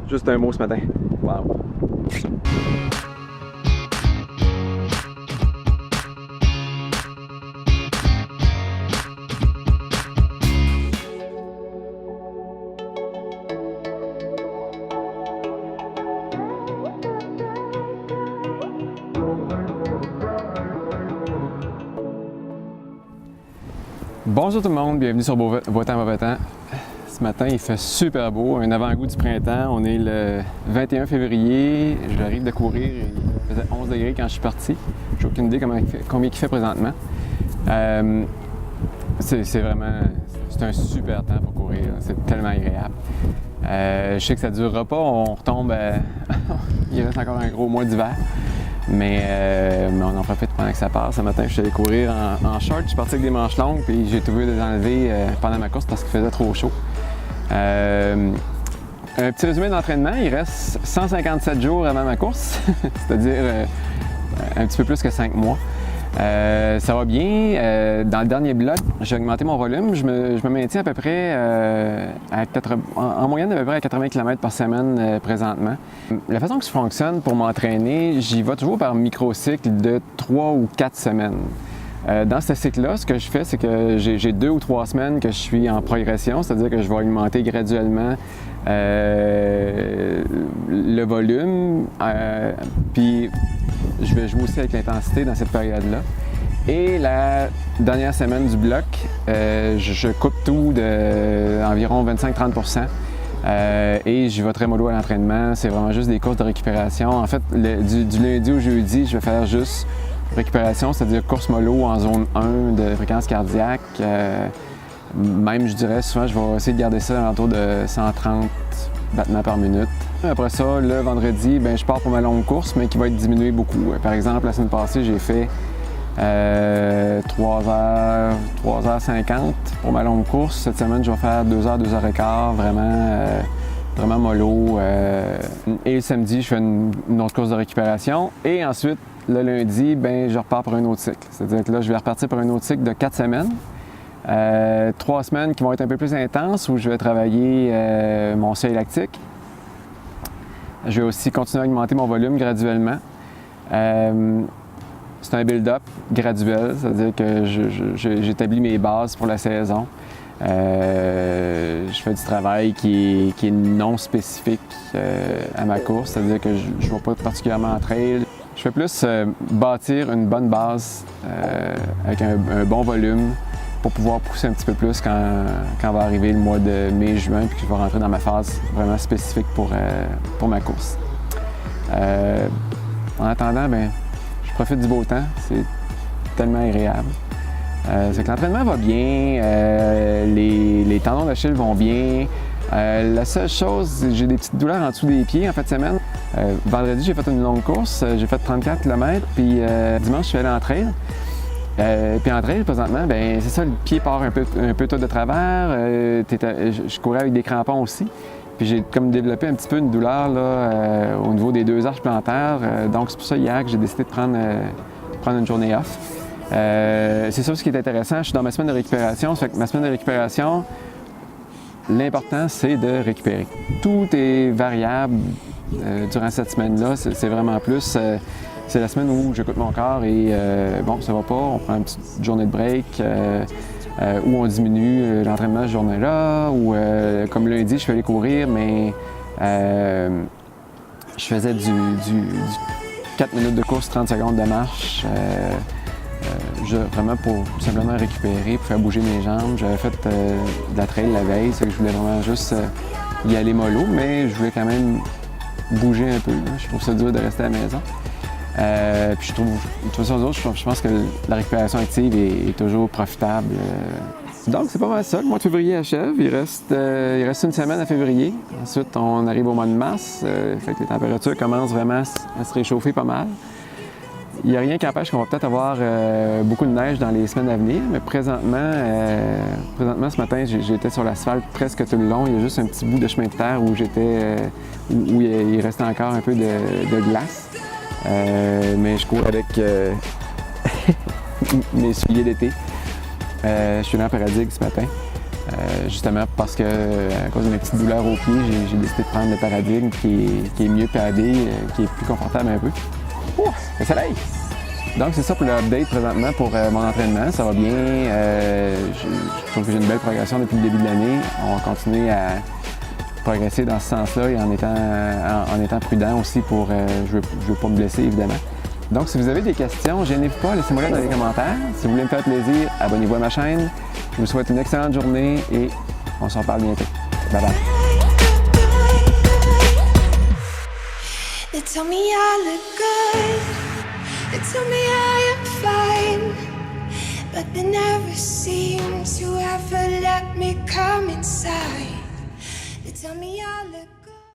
Juste un mot ce matin. Wow. Bonjour tout le monde, bienvenue sur Beau Temps, Mauvais Temps. Ce matin, il fait super beau, un avant-goût du printemps. On est le 21 février, j'arrive de courir, il faisait 11 degrés quand je suis parti. J'ai aucune idée combien il fait présentement. C'est un super temps pour courir, c'est tellement agréable. Je sais que ça ne durera pas, on retombe, il reste encore un gros mois d'hiver. Mais on en profite pendant que ça passe. Ce matin, je suis allé courir en short. Je suis parti avec des manches longues, puis j'ai tout voulu les enlever pendant ma course parce qu'il faisait trop chaud. Un petit résumé d'entraînement, il reste 157 jours avant ma course, c'est-à-dire un petit peu plus que 5 mois. Ça va bien. Dans le dernier bloc, j'ai augmenté mon volume. Je me maintiens à peu près en moyenne à peu près à 80 km par semaine présentement. La façon que ça fonctionne pour m'entraîner, j'y vais toujours par micro-cycle de 3 ou 4 semaines. Dans ce cycle-là, ce que je fais, c'est que j'ai 2 ou 3 semaines que je suis en progression, c'est-à-dire que je vais augmenter graduellement le volume, puis je vais jouer aussi avec l'intensité dans cette période-là. Et la dernière semaine du bloc, je coupe tout d'environ 25-30 %. Et je vais très mollo à l'entraînement. C'est vraiment juste des courses de récupération. En fait, du lundi au jeudi, je vais faire juste récupération, c'est-à-dire course mollo en zone 1 de fréquence cardiaque. Même, je dirais, souvent, je vais essayer de garder ça à l'entour de 130 battements par minute. Après ça, le vendredi, je pars pour ma longue course, mais qui va être diminuée beaucoup. Par exemple, la semaine passée, j'ai fait 3h50 pour ma longue course. Cette semaine, je vais faire 2h, 2h15, vraiment mollo. Et le samedi, je fais une autre course de récupération. Et ensuite, le lundi, je repars pour un autre cycle. C'est-à-dire que là, je vais repartir pour un autre cycle de 4 semaines. 3 semaines qui vont être un peu plus intenses où je vais travailler mon seuil lactique. Je vais aussi continuer à augmenter mon volume graduellement. C'est un build-up graduel, c'est-à-dire que j'établis mes bases pour la saison. Je fais du travail qui est non spécifique à ma course, c'est-à-dire que je ne vais pas particulièrement en trail. Je fais plus bâtir une bonne base avec un bon volume pour pouvoir pousser un petit peu plus quand va arriver le mois de mai-juin puis que je vais rentrer dans ma phase vraiment spécifique pour ma course. En attendant, je profite du beau temps, c'est tellement agréable. C'est que l'entraînement va bien, les tendons d'Achille vont bien. La seule chose, j'ai des petites douleurs en dessous des pieds en fin de semaine. Vendredi, j'ai fait une longue course, j'ai fait 34 km, puis dimanche, je suis allé en trail. Puis en trail, présentement, c'est ça, le pied part un peu tout de travers. Je courais avec des crampons aussi. Puis j'ai comme développé un petit peu une douleur là, au niveau des 2 arches plantaires. Donc c'est pour ça hier que j'ai décidé de prendre une journée off. C'est ça ce qui est intéressant. Je suis dans ma semaine de récupération. Ça fait que ma semaine de récupération, l'important c'est de récupérer. Tout est variable durant cette semaine-là. C'est vraiment plus. C'est la semaine où j'écoute mon corps et ça va pas, on prend une petite journée de break où on diminue l'entraînement cette journée-là, ou comme lundi, je suis allé courir, mais je faisais du 4 minutes de course, 30 secondes de marche, vraiment pour simplement récupérer, pour faire bouger mes jambes. J'avais fait de la trail la veille, c'est que je voulais vraiment juste y aller mollo, mais je voulais quand même bouger un peu. Je trouve ça dur de rester à la maison. Puis je pense que la récupération active est toujours profitable. Donc c'est pas mal ça, le mois de février achève, il reste une semaine à février. Ensuite on arrive au mois de mars, fait que les températures commencent vraiment à se réchauffer pas mal. Il n'y a rien qui empêche qu'on va peut-être avoir beaucoup de neige dans les semaines à venir, mais présentement ce matin j'étais sur l'asphalte presque tout le long. Il y a juste un petit bout de chemin de terre où où il restait encore un peu de glace. Mais je cours avec mes souliers d'été. Je suis allé en Paradig ce matin. Justement parce que, à cause de mes petites douleurs aux pieds, j'ai décidé de prendre le paradigme qui est mieux padé, qui est plus confortable un peu. Ouh, le soleil! Donc c'est ça pour l'update présentement pour mon entraînement. Ça va bien. Je trouve que j'ai une belle progression depuis le début de l'année. On va continuer à progresser dans ce sens-là et en étant prudent aussi pour... je veux pas me blesser, évidemment. Donc si vous avez des questions, gênez-vous pas, laissez-moi là dans les commentaires. Si vous voulez me faire plaisir, abonnez-vous à ma chaîne. Je vous souhaite une excellente journée et on s'en parle bientôt. Bye bye! They tell me I look good, they tell me I am fine, but they never seem to ever let me come inside. They tell me I look